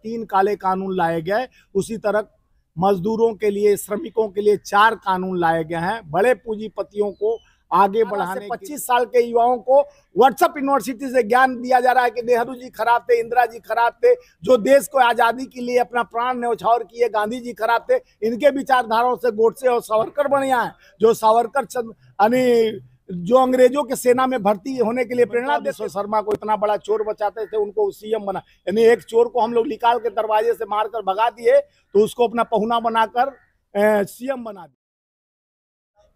3 काले कानून लाए गए, उसी तरह मजदूरों के लिए, श्रमिकों के लिए 4 कानून लाए गए हैं। बड़े पूंजीपतियों को आगे बढ़ाने, 25 साल के युवाओं को व्हाट्सएप यूनिवर्सिटी से ज्ञान दिया जा रहा है कि नेहरू जी खराब थे, इंदिरा जी खराब थे, जो देश को आजादी के लिए अपना प्राण न्यौछावर किए, गांधी जी खराब थे। इनके विचारधाराओं से गोडसे और सावरकर बढ़िया है, जो सावरकर यानी जो अंग्रेजों के सेना में भर्ती होने के लिए प्रेरणा देते। शर्मा को इतना बड़ा चोर बचाते थे, उनको सीएम बना, यानी एक चोर को हम लोग निकाल के दरवाजे से मारकर भगा दिए तो उसको अपना पहुना बनाकर सीएम बना दिया।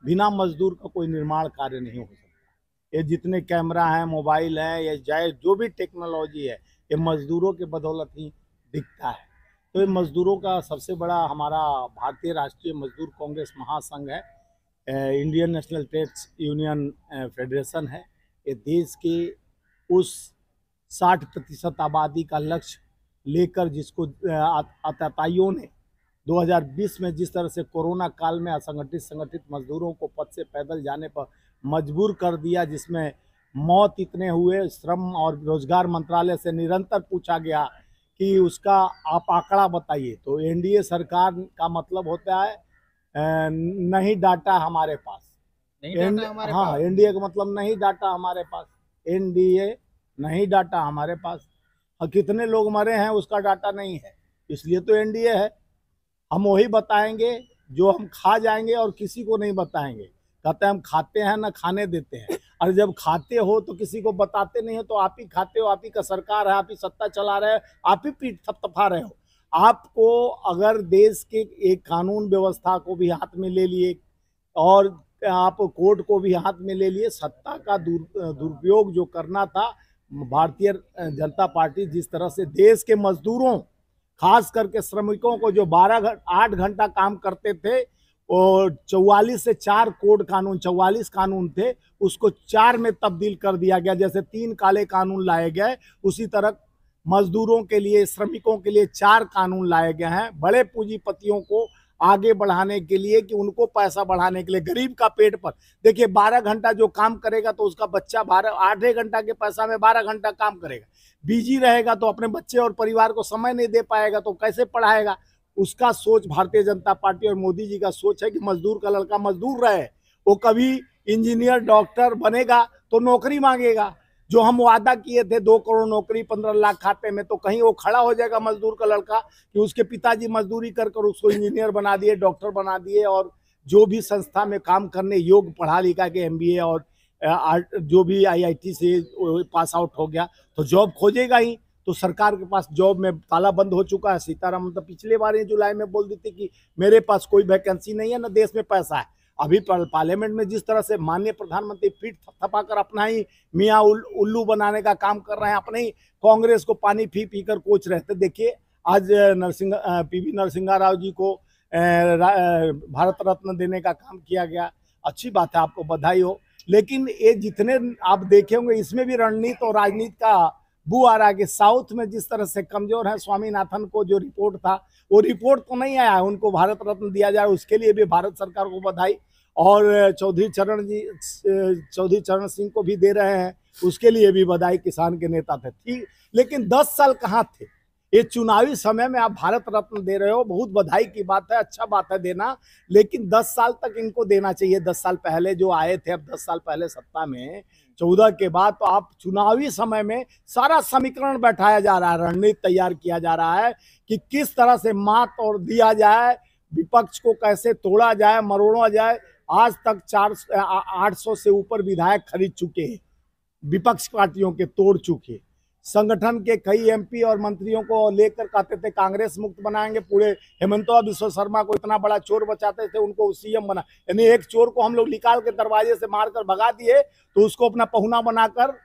बिना मजदूर का कोई निर्माण कार्य नहीं हो सकता। ये जितने कैमरा हैं, मोबाइल हैं, या चाहे जो भी टेक्नोलॉजी है, ये मजदूरों के बदौलत ही दिखता है। तो ये मजदूरों का सबसे बड़ा हमारा भारतीय राष्ट्रीय मजदूर कांग्रेस महासंघ है, Indian National Trades Union Federation है। ये देश के उस 60% आबादी का लक्ष्य लेकर, जिसको आतताइयों ने 2020 में जिस तरह से कोरोना काल में असंगठित संगठित मजदूरों को पद से पैदल जाने पर मजबूर कर दिया, जिसमें मौत इतने हुए, श्रम और रोजगार मंत्रालय से निरंतर पूछा गया कि उसका आप आंकड़ा बताइए, तो एनडीए सरकार का मतलब होता है नहीं डाटा हमारे पास, हाँ, एनडीए का मतलब नहीं डाटा हमारे पास, एनडीए नहीं डाटा हमारे पास। कितने लोग मरे हैं उसका डाटा नहीं है, इसलिए तो एनडीए है। हम वही बताएंगे जो हम खा जाएंगे और किसी को नहीं बताएंगे। कहते हैं हम खाते हैं ना खाने देते हैं, और जब खाते हो तो किसी को बताते नहीं हो, तो आप ही खाते हो, आप ही का सरकार है, आप ही सत्ता चला रहे हो, आप ही पीठ थपथपा रहे हो। आपको अगर देश के एक कानून व्यवस्था को भी हाथ में ले लिए और आप कोर्ट को भी हाथ में ले लिए, सत्ता का दुरुपयोग जो करना था, भारतीय जनता पार्टी जिस तरह से देश के मजदूरों, खास करके श्रमिकों को जो 8 घंटा काम करते थे, और 44 से 4 कोड कानून, 44 कानून थे, उसको 4 में तब्दील कर दिया गया। जैसे 3 काले कानून लाए गए, उसी तरह मजदूरों के लिए, श्रमिकों के लिए 4 कानून लाए गए हैं। बड़े पूंजीपतियों को आगे बढ़ाने के लिए, कि उनको पैसा बढ़ाने के लिए, गरीब का पेट पर देखिए, 12 घंटा जो काम करेगा तो उसका बच्चा 8 घंटा के पैसा में 12 घंटा काम करेगा, बिजी रहेगा तो अपने बच्चे और परिवार को समय नहीं दे पाएगा, तो कैसे पढ़ाएगा। उसका सोच भारतीय जनता पार्टी और मोदी जी का सोच है कि मजदूर का लड़का मजदूर रहे, वो कभी इंजीनियर डॉक्टर बनेगा तो नौकरी मांगेगा। जो हम वादा किए थे 2 करोड़ नौकरी 15 लाख खाते में, तो कहीं वो खड़ा हो जाएगा मजदूर का लड़का कि उसके पिताजी मजदूरी कर कर उसको इंजीनियर बना दिए, डॉक्टर बना दिए, और जो भी संस्था में काम करने योग्य पढ़ा लिखा के MBA और जो भी IIT से पास आउट हो गया तो जॉब खोजेगा ही। तो सरकार के पास जॉब में ताला बंद हो चुका है। सीतारामन तो पिछले बार ही जुलाई में बोल दी थी कि मेरे पास कोई वैकेंसी नहीं है, ना देश में पैसा है। अभी पार्लियामेंट में जिस तरह से माननीय प्रधानमंत्री पीठ थपथपाकर अपना ही मियाँ उल्लू बनाने का काम कर रहे हैं, अपने ही कांग्रेस को पानी पी पी कर कोच रहे थे। देखिए आज PV नरसिंहा राव जी को भारत रत्न देने का काम किया गया, अच्छी बात है, आपको बधाई हो। लेकिन ये जितने आप देखे होंगे, इसमें भी रणनीति और राजनीति का बू आ रहा है कि साउथ में जिस तरह से कमजोर है, स्वामीनाथन को जो रिपोर्ट था वो रिपोर्ट तो नहीं आया, उनको भारत रत्न दिया जाए, उसके लिए भी भारत सरकार को बधाई। और चौधरी चरण सिंह को भी दे रहे हैं, उसके लिए भी बधाई, किसान के नेता थे, ठीक। लेकिन 10 साल कहाँ थे? ये चुनावी समय में आप भारत रत्न दे रहे हो, बहुत बधाई की बात है, अच्छा बात है देना, लेकिन 10 साल तक इनको देना चाहिए। 10 साल पहले जो आए थे, अब 10 साल पहले सत्ता में, 14 के बाद, तो आप चुनावी समय में सारा समीकरण बैठाया जा रहा है, रणनीति तैयार किया जा रहा है कि किस तरह से मात और दिया जाए, विपक्ष को कैसे तोड़ा जाए, मरोड़ा जाए। आज तक 800 से ऊपर विधायक खरीद चुके हैं, विपक्ष पार्टियों के तोड़ चुके। संगठन के कई MP और मंत्रियों को लेकर कहते थे कांग्रेस मुक्त बनाएंगे, पूरे हेमंतवा बिश्व शर्मा को इतना बड़ा चोर बचाते थे, उनको सीएम बना, यानी एक चोर को हम लोग निकाल के दरवाजे से मारकर भगा दिए तो उसको अपना पहुना बनाकर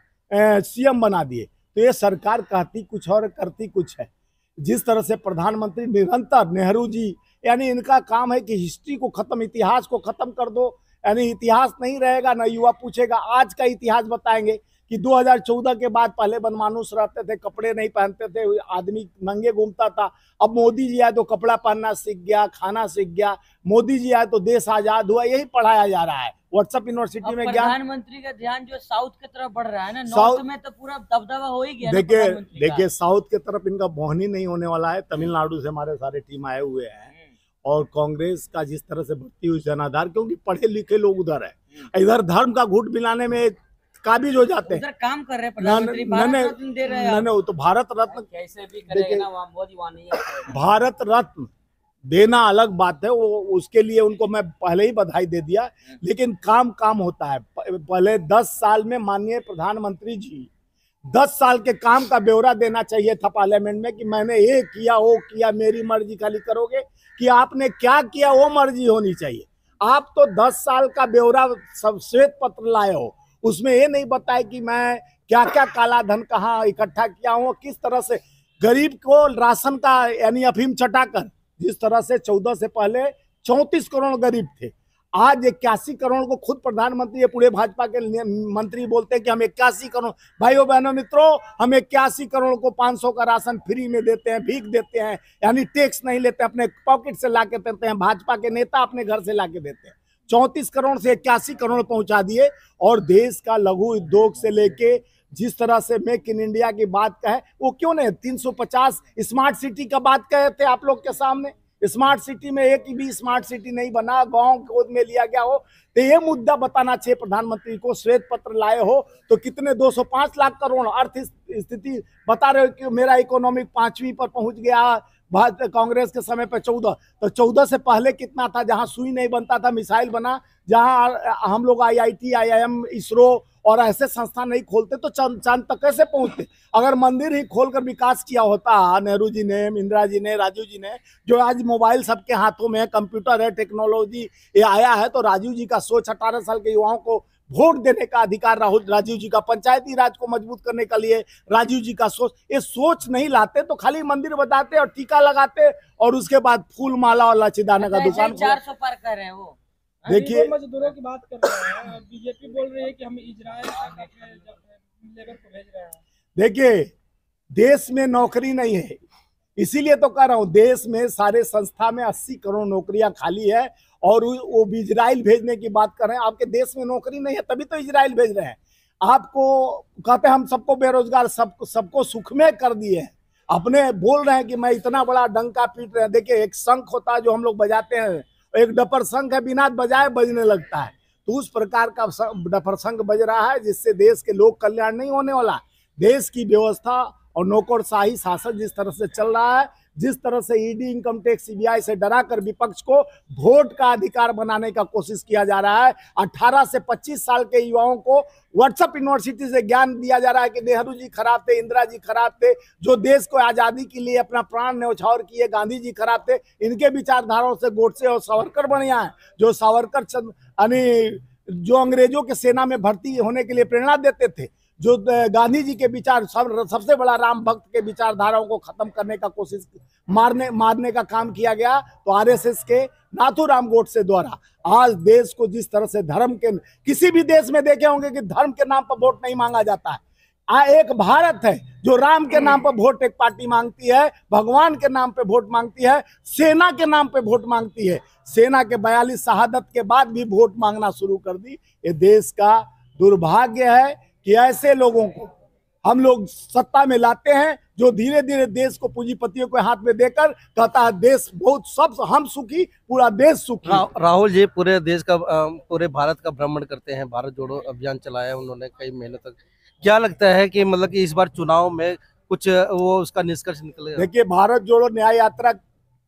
CM बना दिए। तो ये सरकार कहती कुछ और करती कुछ है। जिस तरह से प्रधानमंत्री निरंतर, नेहरू जी, यानी इनका काम है कि हिस्ट्री को खत्म, इतिहास को खत्म कर दो, यानी इतिहास नहीं रहेगा, ना युवा पूछेगा। आज का इतिहास बताएंगे कि 2014 के बाद पहले बनमानुस रहते थे, कपड़े नहीं पहनते थे, आदमी नंगे घूमता था। अब मोदी जी आए तो कपड़ा पहनना सीख गया, खाना सीख गया, मोदी जी आए तो देश आजाद हुआ, यही पढ़ाया जा रहा है। व्हाट्सएप यूनिवर्सिटी में ज्ञान। प्रधानमंत्री का ध्यान जो साउथ की तरफ बढ़ रहा है ना, नॉर्थ में तो पूरा दबदबा हो ही गया। देखिए साउथ की तरफ इनका मोहनी नहीं होने वाला है। तमिलनाडु से हमारे सारे टीम आए हुए हैं और कांग्रेस का जिस तरह से बढ़ती हुई जनाधार, क्योंकि पढ़े लिखे लोग उधर है, इधर धर्म का घूट मिलाने में काबिज हो जाते हैं। काम कर रहे हैं प्रधानमंत्री, भारत रत्न दे रहे हैं। नहीं, तो भारत रत्न कैसे भी करेंगे ना, वहाँ मोदी वहाँ नहीं है। भारत रत्न देना अलग बात है, वो उसके लिए उनको मैं पहले ही बधाई दे दिया, लेकिन काम होता है। पहले 10 साल में माननीय प्रधानमंत्री जी 10 साल के काम का ब्यौरा देना चाहिए था पार्लियामेंट में कि मैंने ये किया वो किया, मेरी मर्जी खाली करोगे कि आपने क्या किया वो मर्जी होनी चाहिए। आप तो 10 साल का ब्यौरा सब श्वेत पत्र लाए हो, उसमें ये नहीं बताया कि मैं क्या क्या काला धन कहाँ इकट्ठा किया हूँ, किस तरह से गरीब को राशन का यानी अफीम चटाकर, जिस तरह से 14 से पहले 34 करोड़ गरीब थे, आज 81 करोड़ को खुद प्रधानमंत्री ये पूरे भाजपा के मंत्री बोलते हैं कि हम 81 करोड़, भाइयों बहनों मित्रों, हम 81 करोड़ को 500 का राशन फ्री में देते हैं, भीख देते हैं, यानी टैक्स नहीं लेते, अपने पॉकेट से लाके देते हैं। भाजपा के नेता अपने घर से लाके देते हैं। 34 करोड़ से 81 करोड़ पहुंचा दिए। और देश का लघु उद्योग से लेके जिस तरह से मेक इन इंडिया की बात कहे, वो क्यों नहीं 350 स्मार्ट सिटी का बात कहे थे आप लोग के सामने। स्मार्ट सिटी में एक भी स्मार्ट सिटी नहीं बना, गांव गोद में लिया गया हो, तो ये मुद्दा बताना चाहिए प्रधानमंत्री को। श्वेत पत्र लाए हो तो कितने 205 लाख करोड़ अर्थ स्थिति बता रहे हो कि मेरा इकोनॉमिक 5वीं पर पहुंच गया, कांग्रेस के समय पर 14, तो 14 से पहले कितना था, जहां सुई नहीं बनता था मिसाइल बना, जहां हम लोग IIT IIM इसरो और ऐसे संस्थान नहीं खोलते तो चांद तक कैसे पहुंचते। अगर मंदिर ही खोलकर विकास किया होता नेहरू जी ने, इंदिरा जी ने, राजीव जी ने, जो आज मोबाइल सबके हाथों में है, कंप्यूटर है, टेक्नोलॉजी ये आया है, तो राजीव जी का सोच 18 साल के युवाओं को वोट देने का अधिकार, राजीव जी का पंचायती राज को मजबूत करने के लिए राजीव जी का सोच, ये सोच नहीं लाते तो खाली मंदिर बताते और टीका लगाते और उसके बाद फूल माला और लचीदाना का दुकान 400 पार कर रहे हैं। वो देखिए मजदूरों की बात कर रहे हैं, बीजेपी बोल रही है कि हम इजराइल लेबर को भेज रहे हैं। देखिए देश में नौकरी नहीं है, इसीलिए तो कह रहा हूं, देश में सारे संस्था में 80 करोड़ नौकरियां खाली है और वो भी इजराइल भेजने की बात कर रहे हैं। आपके देश में नौकरी नहीं है तभी तो इजराइल भेज रहे हैं। आपको कहते हैं हम सबको बेरोजगार, सबको सुख में कर दिए हैं, अपने बोल रहे हैं कि मैं इतना बड़ा डंका पीट रहे हैं। देखिए एक शंख होता है जो हम लोग बजाते हैं, एक डपर शंख है, बिना बजाए बजने लगता है, तो उस प्रकार का डपर शंख बज रहा है जिससे देश के लोक कल्याण नहीं होने वाला। देश की व्यवस्था और नौकरशाही शासन जिस तरह से चल रहा है, जिस तरह से ईडी, इनकम टैक्स, CBI से डराकर विपक्ष को वोट का अधिकार बनाने का कोशिश किया जा रहा है। 18 से 25 साल के युवाओं को व्हाट्सएप यूनिवर्सिटी से ज्ञान दिया जा रहा है कि नेहरू जी खराब थे, इंदिरा जी खराब थे, जो देश को आजादी के लिए अपना प्राण न्यौछावर किए, गांधी जी खराब थे, इनके विचारधाराओं से गोडसे और सावरकर बढ़िया है। जो सावरकर यानी जो अंग्रेजों के सेना में भर्ती होने के लिए प्रेरणा देते थे, जो गांधी जी के विचार, सबसे बड़ा राम भक्त के विचारधाराओं को खत्म करने का कोशिश, मारने का काम किया गया, तो RSS के नाथूराम गोडसे द्वारा आज देश को जिस तरह से धर्म के, किसी भी देश में देखे होंगे कि धर्म के नाम पर वोट नहीं मांगा जाता है। एक भारत है जो राम के नाम पर वोट एक पार्टी मांगती है, भगवान के नाम पे वोट मांगती है, सेना के नाम पे वोट मांगती है। सेना के 42 शहादत के बाद भी वोट मांगना शुरू कर दी। ये देश का दुर्भाग्य है कि ऐसे लोगों को हम लोग सत्ता में लाते हैं जो धीरे धीरे देश को पूंजीपतियों के हाथ में देकर कहता है देश बहुत, सब हम सुखी, पूरा देश सुखी। राहुल जी पूरे देश का, पूरे भारत का भ्रमण करते हैं, भारत जोड़ो अभियान चलाया उन्होंने कई महीनों तक। क्या लगता है कि मतलब कि इस बार चुनाव में कुछ वो उसका निष्कर्ष निकलेगा? देखिए भारत जोड़ो न्याय यात्रा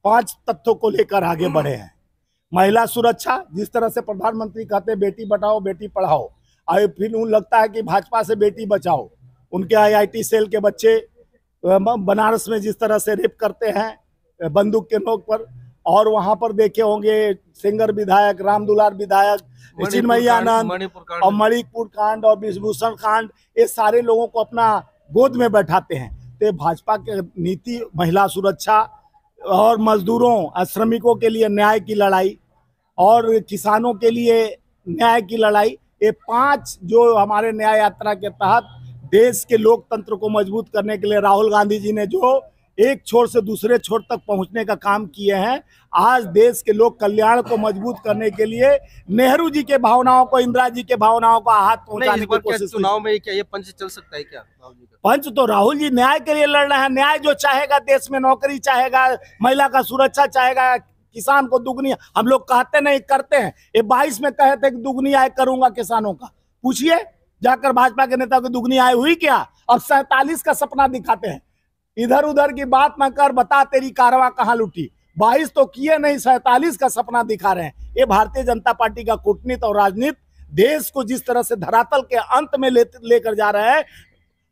5 तथ्यों को लेकर आगे बढ़े हैं। महिला सुरक्षा, जिस तरह से प्रधानमंत्री कहते हैं बेटी बचाओ बेटी पढ़ाओ, फिर उन लगता है कि भाजपा से बेटी बचाओ, उनके IIT सेल के बच्चे बनारस में जिस तरह से रेप करते हैं बंदूक के नोक पर, और वहां पर देखे होंगे सिंगर विधायक, रामदुलार विधायक, चिन्मयी आनंद और मणिपुर कांड और विभूषण कांड, ये सारे लोगों को अपना गोद में बैठाते हैं। तो भाजपा की नीति महिला सुरक्षा और मजदूरों श्रमिकों के लिए न्याय की लड़ाई और किसानों के लिए न्याय की लड़ाई, ये 5 जो हमारे न्याय यात्रा के तहत देश के लोकतंत्र को मजबूत करने के लिए राहुल गांधी जी ने जो एक छोर से दूसरे छोर तक पहुंचने का काम किए हैं। आज देश के लोक कल्याण को मजबूत करने के लिए नेहरू जी के भावनाओं को, इंदिरा जी के भावनाओं को हाथ पहुंचाने की कोशिश। चुनाव में क्या ये पंच चल सकता है क्या? पंच तो राहुल जी न्याय के लिए लड़ रहे हैं। न्याय जो चाहेगा, देश में नौकरी चाहेगा, महिला का सुरक्षा चाहेगा, किसान को दुगनी, हम लोग कहते नहीं करते हैं। ये 22 में कहे थे कि दुगनी आय करूंगा किसानों का, पूछिए जाकर भाजपा के नेता को दुगनी आय हुई क्या? अब 47 का सपना दिखाते हैं। इधर उधर की बात न कर, बता तेरी कारवा कहाँ लुटी। 22 तो किए नहीं, 47 का सपना दिखा रहे हैं। ये भारतीय जनता पार्टी का कूटनीति और राजनीति देश को जिस तरह से धरातल के अंत में लेकर जा रहा है,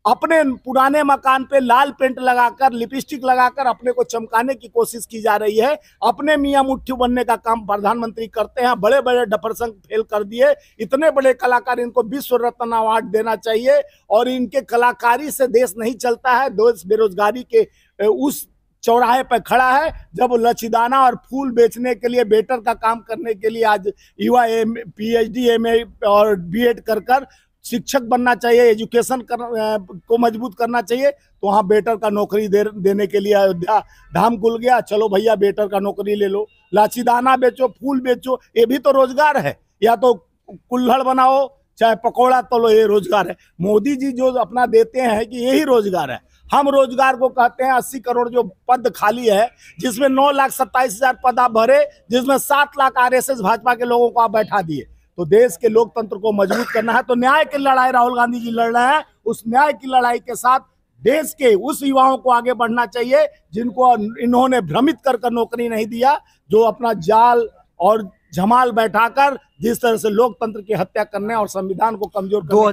अपने पुराने मकान पे लाल पेंट लगाकर, लिपस्टिक लगाकर अपने को चमकाने की कोशिश की जा रही है। अपने मियां मुट्ठी बनने का काम प्रधानमंत्री करते हैं। बड़े बड़े डफरसंग फेल कर दिए। इतने बड़े कलाकार, इनको विश्व रत्न अवार्ड देना चाहिए। और इनके कलाकारी से देश नहीं चलता है। देश बेरोजगारी के उस चौराहे पर खड़ा है जब लचीदाना और फूल बेचने के लिए, बेटर का काम करने के लिए आज युवा PhD MA और BEd कर शिक्षक बनना चाहिए, एजुकेशन को मजबूत करना चाहिए। तो वहाँ बेटर का नौकरी देने के लिए अयोध्या धाम खुल गया। चलो भैया बेटर का नौकरी ले लो, लाचीदाना बेचो, फूल बेचो, ये भी तो रोजगार है। या तो कुल्हड़ बनाओ, चाहे पकौड़ा तलो, ये रोजगार है। मोदी जी जो अपना देते हैं कि यही रोजगार है। हम रोजगार को कहते हैं 80 करोड़ जो पद खाली है, जिसमें 9,27,000 पद आप भरे, जिसमें 7 लाख RSS भाजपा के लोगों को आप बैठा दिए। तो देश के लोकतंत्र को मजबूत करना है तो न्याय की लड़ाई राहुल गांधी जी लड़ रहे हैं। उस न्याय की लड़ाई के साथ देश के उस युवाओं को आगे बढ़ना चाहिए जिनको इन्होंने भ्रमित कर नौकरी नहीं दिया, जो अपना जाल और जमाल बैठाकर जिस तरह से लोकतंत्र की हत्या करने और संविधान को कमजोर करने